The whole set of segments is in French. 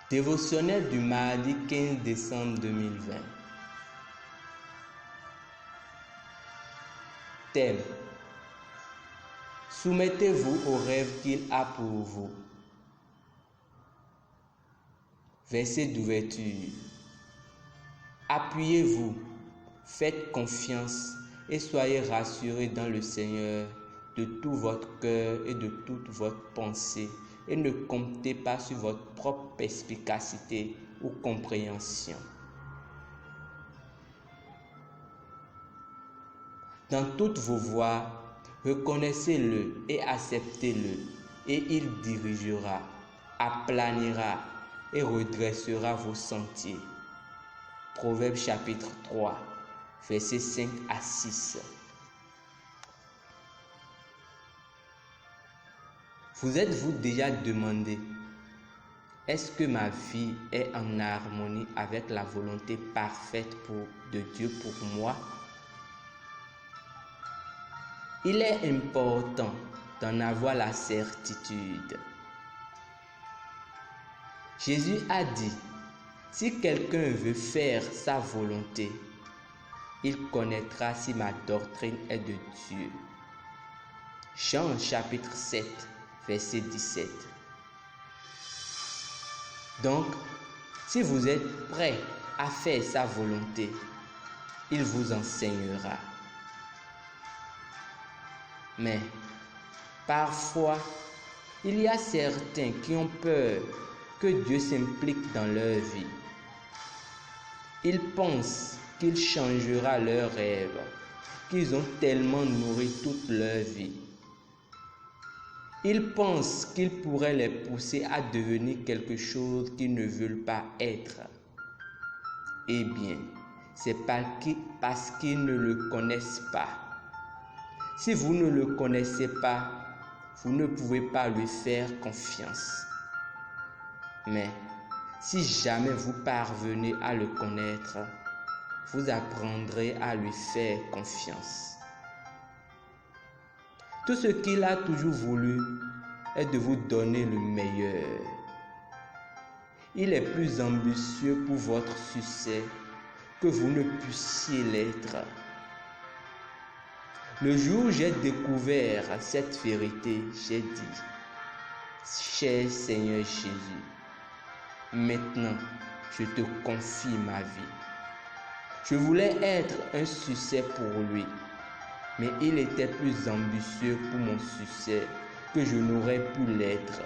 Dévotionnel du mardi 15 décembre 2020. Thème: soumettez-vous au rêve qu'il a pour vous. Verset d'ouverture: appuyez-vous, faites confiance et soyez rassurés dans le Seigneur de tout votre cœur et de toute votre pensée, et ne comptez pas sur votre propre perspicacité ou compréhension. Dans toutes vos voies, reconnaissez-le et acceptez-le, et il dirigera, aplanira et redressera vos sentiers. Proverbe chapitre 3, versets 5 à 6. Vous êtes-vous déjà demandé: est-ce que ma vie est en harmonie avec la volonté parfaite de Dieu pour moi? Il est important d'en avoir la certitude. Jésus a dit: si quelqu'un veut faire sa volonté, il connaîtra si ma doctrine est de Dieu. Jean chapitre 7, verset 17. Donc, si vous êtes prêt à faire sa volonté, il vous enseignera. Mais parfois, il y a certains qui ont peur que Dieu s'implique dans leur vie. Ils pensent qu'il changera leurs rêves, qu'ils ont tellement nourri toute leur vie. Ils pensent qu'il pourrait les pousser à devenir quelque chose qu'ils ne veulent pas être. Eh bien, c'est parce qu'ils ne le connaissent pas. Si vous ne le connaissez pas, vous ne pouvez pas lui faire confiance. Mais si jamais vous parvenez à le connaître, vous apprendrez à lui faire confiance. Tout ce qu'il a toujours voulu est de vous donner le meilleur. Il est plus ambitieux pour votre succès que vous ne puissiez l'être. Le jour où j'ai découvert cette vérité, j'ai dit: cher Seigneur Jésus, maintenant je te confie ma vie. Je voulais être un succès pour lui, mais il était plus ambitieux pour mon succès que je n'aurais pu l'être.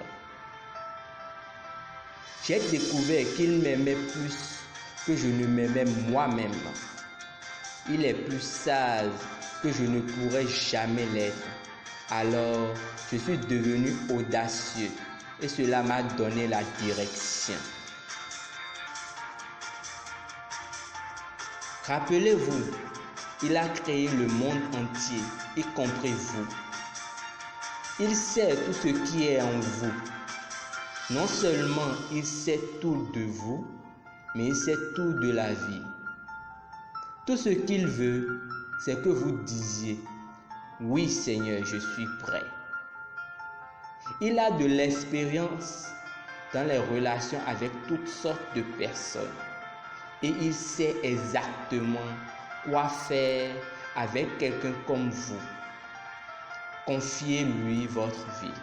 J'ai découvert qu'il m'aimait plus que je ne m'aimais moi-même. Il est plus sage que je ne pourrais jamais l'être. Alors, je suis devenu audacieux et cela m'a donné la direction. Rappelez-vous, il a créé le monde entier, y compris vous. Il sait tout ce qui est en vous. Non seulement il sait tout de vous, mais il sait tout de la vie. Tout ce qu'il veut, c'est que vous disiez: oui Seigneur, je suis prêt. Il a de l'expérience dans les relations avec toutes sortes de personnes et il sait exactement quoi faire avec quelqu'un comme vous. Confiez-lui votre vie.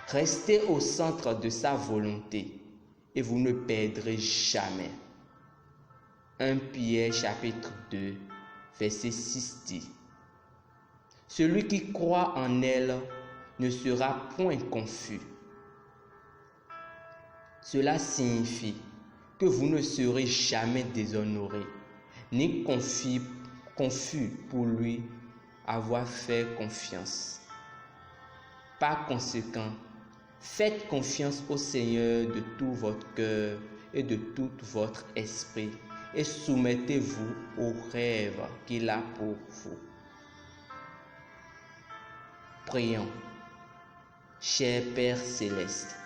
Restez au centre de sa volonté et vous ne perdrez jamais. 1 Pierre chapitre 2, verset 6 dit: celui qui croit en elle ne sera point confus. Cela signifie que vous ne serez jamais déshonoré, ni confus pour lui avoir fait confiance. Par conséquent, faites confiance au Seigneur de tout votre cœur et de tout votre esprit et soumettez-vous aux rêves qu'il a pour vous. Prions. Cher Père Céleste,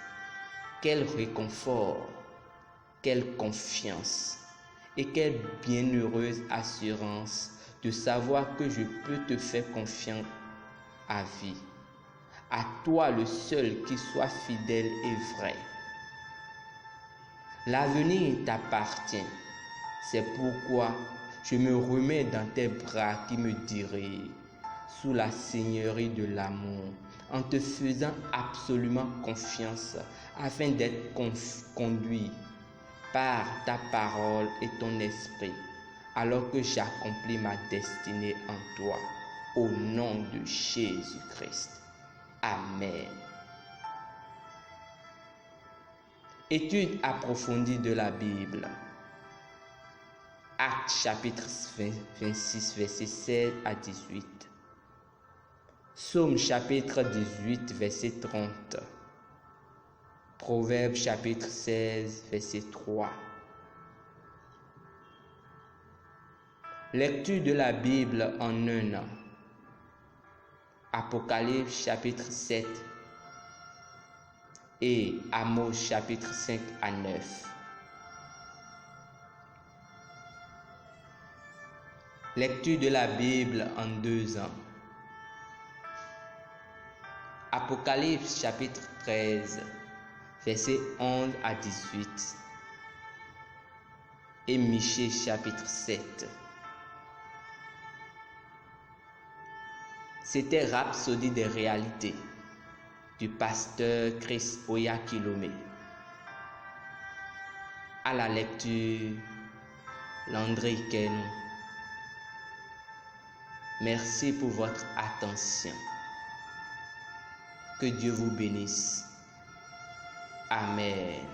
quel réconfort, quelle confiance et quelle bienheureuse assurance de savoir que je peux te faire confiance à vie. À toi le seul qui soit fidèle et vrai. L'avenir t'appartient. C'est pourquoi je me remets dans tes bras qui me dirigent, sous la seigneurie de l'amour, en te faisant absolument confiance afin d'être conduit par ta parole et ton esprit, alors que j'accomplis ma destinée en toi, au nom de Jésus-Christ. Amen. Étude approfondie de la Bible. Actes chapitre 26, verset 16 à 18. Psaume chapitre 18, verset 30. Proverbe chapitre 16, verset 3. Lecture de la Bible en un an. Apocalypse chapitre 7 et Amos chapitre 5 à 9. Lecture de la Bible en 2 ans. Apocalypse chapitre 13, versets 11 à 18. Et Michée chapitre 7. C'était Rhapsodie des réalités du pasteur Chris Oyakhilome. À la lecture, Landry Kenou. Merci pour votre attention. Que Dieu vous bénisse. Amen.